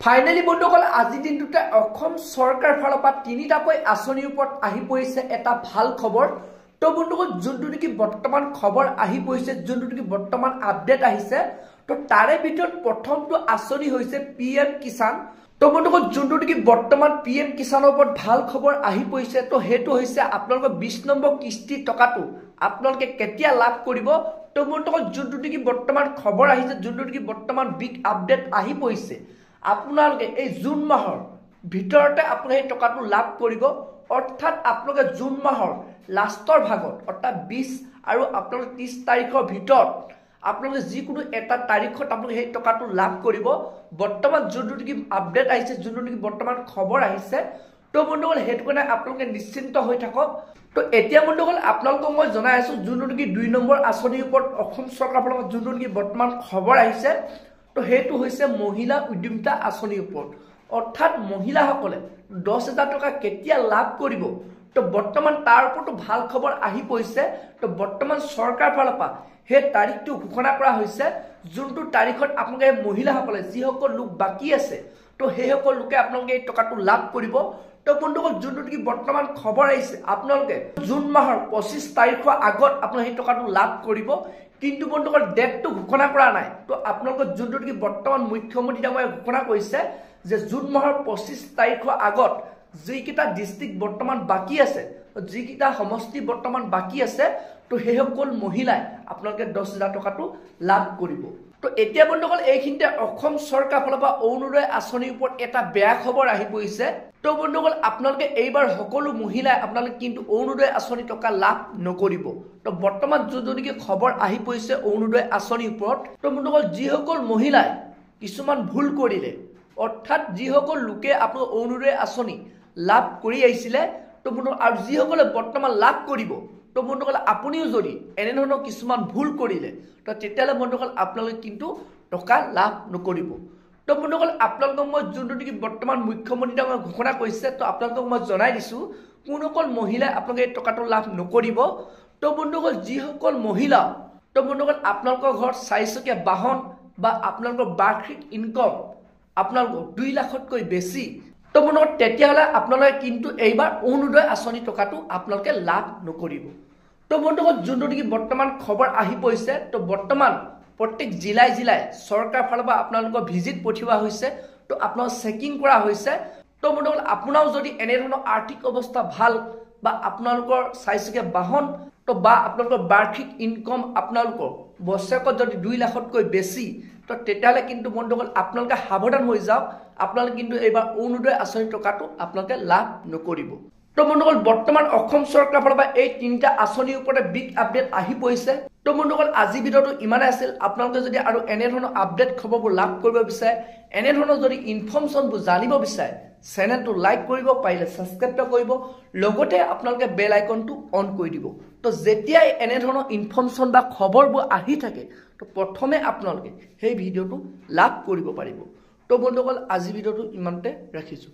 Finally বন্ধুসকল আজি দিনটোতে অসম চৰকাৰ ফালৰ পৰা তিনিটাকৈ আঁচনিৰ ওপৰত আহি পৰিছে এটা ভাল খবৰ। তো বন্ধুসকল যোনটো নেকি বৰ্তমান খবৰ আহি পৰিছে, যোনটো নেকি বৰ্তমান আপডেট আহিছে, তো তাৰে ভিতৰত প্ৰথমটো আঁচনি হৈছে PM কিষাণ। তো বন্ধুসকল যোনটো নেকি বৰ্তমান PM কিষাণৰ ওপৰত ভাল খবৰ আহি পৰিছে, তো সেইটো হৈছে আপোনালোকৰ 20 নম্বৰ কিস্তি টকাটো আপোনালোকে কেতিয়া লাভ কৰিব। তো বন্ধুসকল যোনটো নেকি বৰ্তমান খবৰ আহিছে, যোনটো নেকি বৰ্তমান বিগ আপডেট আহি পৰিছে, আপোনালোকে এই জুন মাহৰ ভিতৰতে আপুনি এই টকাটো লাভ কৰিব। অৰ্থাৎ আপোনালোকে জুন মাহৰ লাষ্টৰ ভাগত অৰ্থাৎ 20 আৰু আপোনালোকে 30 তাৰিখৰ ভিতৰত আপোনালোকে যিকোনো এটা তাৰিখত আপোনালোকে সেই টকাটো লাভ কৰিব। বৰ্তমান যোনটো নেকি আপডেট আহিছে, যোনটো নেকি বৰ্তমান খবৰ আহিছে, তো বন্ধুসকল সেইটো কাৰণে আপোনালোকে নিশ্চিন্ত হৈ থাকক। তো এতিয়া বন্ধুসকল আপোনালোকক মই জনাই আছো যোনটো নেকি 2 নম্বৰ আঁচনিৰ ওপৰত অসম চৰকাৰৰ ফালৰ পৰা যোনটো নেকি বৰ্তমান খবৰ আহিছে, তো সেইটো হৈছে মহিলা উদ্যমিতা আঁচনিৰ ওপৰত। অৰ্থাৎ মহিলাসকলে 10,000 টকা কেতিয়া লাভ কৰিব, তো বৰ্তমান তাৰ ওপৰতো ভাল খবৰ আহি পৰিছে। তো বৰ্তমান চৰকাৰ ফালৰ পৰা সেই তাৰিখটো ঘোষণা কৰা হৈছে, যোনটো তাৰিখত আপোনালোকে মহিলাসকলে যিসকল লোক বাকী আছে, তো সেইসকল লোকে আপোনালোকে এই টকাটো লাভ কৰিব। তো বন্ধুসকল যোনটো নেকি বৰ্তমান খবৰ আহিছে, আপোনালোকে জুন মাহৰ 25 তাৰিখৰ আগত আপোনালোকে সেই টকাটো লাভ কৰিব। কিন্তু বন্ধুসকল ডেটটো ঘোষণা কৰা নাই। তো আপোনালোকৰ যোনটো নেকি বৰ্তমান মুখ্যমন্ত্ৰী ডাঙৰীয়াই ঘোষণা কৰিছে যে জুন মাহৰ 25 তাৰিখৰ আগত যিকেইটা ডিষ্ট্ৰিক্ট বৰ্তমান বাকী আছে, যিকেইটা সমষ্টি বৰ্তমান বাকী আছে, তো সেইসকল মহিলাই আপোনালোকে 10,000 টকাটো লাভ কৰিব। তো এতিয়া বন্ধুসকল এইখিনিতে অসম চৰকাৰ ফালৰ পৰা অৰুণোদয় আঁচনিৰ ওপৰত এটা বেয়া খবৰ আহি পৰিছে। তো বন্ধুসকল আপোনালোকে এইবাৰ সকলো মহিলাই আপোনালোকে কিন্তু অৰুণোদয় আঁচনি টকা লাভ নকৰিব। তো বৰ্তমান যোনটো নেকি খবৰ আহি পৰিছে অৰুণোদয় আঁচনিৰ ওপৰত, তো বন্ধুসকল যিসকল মহিলাই কিছুমান ভুল কৰিলে, অৰ্থাৎ যিসকল লোকে আপোনালোক অৰুণোদয় আঁচনি লাভ কৰি আহিছিলে, তো বন্ধুসকল আৰু যিসকলে বৰ্তমান লাভ কৰিব, তো বন্ধুসকল আপুনিও যদি এনেধৰণৰ কিছুমান ভুল কৰিলে, তো তেতিয়াহ'লে বন্ধুসকল আপোনালোকে কিন্তু টকা লাভ নকৰিব। তো বন্ধুসকল আপোনালোকক মই যোনটো নেকি বৰ্তমান মুখ্যমন্ত্ৰী ডাঙৰীয়াই ঘোষণা কৰিছে, তো আপোনালোকক মই জনাই দিছোঁ কোনসকল মহিলাই আপোনালোকে এই টকাটো লাভ নকৰিব। তো বন্ধুসকল যিসকল মহিলা, তো বন্ধুসকল আপোনালোকৰ ঘৰত 4 চকীয়া বাহন বা আপোনালোকৰ বাৰ্ষিক ইনকম আপোনালোকৰ 2 লাখতকৈ বেছি, তো বন্ধুসকল তেতিয়াহ'লে আপোনালোকে কিন্তু এইবাৰ অৰুণোদয় আঁচনি টকাটো আপোনালোকে লাভ নকৰিব। তো বন্ধুসকল যোনটো নেকি বৰ্তমান খবৰ আহি পৰিছে, তো বৰ্তমান প্ৰত্যেক জিলাই চৰকাৰ ফালৰ পৰা আপোনালোকৰ ভিজিট পঠিওৱা হৈছে, তো আপোনালোক চেকিং কৰা হৈছে। তো বন্ধুসকল আপোনাৰো যদি এনেধৰণৰ আৰ্থিক অৱস্থা ভাল বা আপোনালোকৰ 4 চকীয়া বাহন, তো বা আপোনালোকৰ বাৰ্ষিক ইনকম আপোনালোকৰ বছৰেকত যদি 2 লাখতকৈ বেছি, তো তেতিয়াহ'লে কিন্তু বন্ধুসকল আপোনালোকে সাৱধান হৈ যাওক, আপোনালোকে কিন্তু এইবাৰ অৰুণোদয় আঁচনি টকাটো আপোনালোকে লাভ নকৰিব। তো বন্ধুসকল বৰ্তমান অসম চৰকাৰৰ ফালৰ পৰা এই 3টা আঁচনিৰ ওপৰতে বিগ আপডেট আহি পৰিছে। তো বন্ধুসকল আজি ভিডিঅ'টো ইমানেই আছিল। আপোনালোকে যদি আৰু এনেধৰণৰ আপডেট খবৰবোৰ লাভ কৰিব বিচাৰে, এনেধৰণৰ যদি ইনফৰ্মেশ্যনবোৰ জানিব বিচাৰে, চেনেলটো লাইক কৰিব, পাৰিলে ছাবস্ক্ৰাইব কৰিব, লগতে আপোনালোকে বেল আইকনটো অন কৰি দিব। তো যেতিয়াই এনেধৰণৰ ইনফৰ্মেশ্যন বা খবৰবোৰ আহি থাকে, তো প্ৰথমে আপোনালোকে সেই ভিডিঅ'টো লাভ কৰিব পাৰিব। তো বন্ধুসকল আজি ভিডিঅ'টো ইমানতে ৰাখিছোঁ।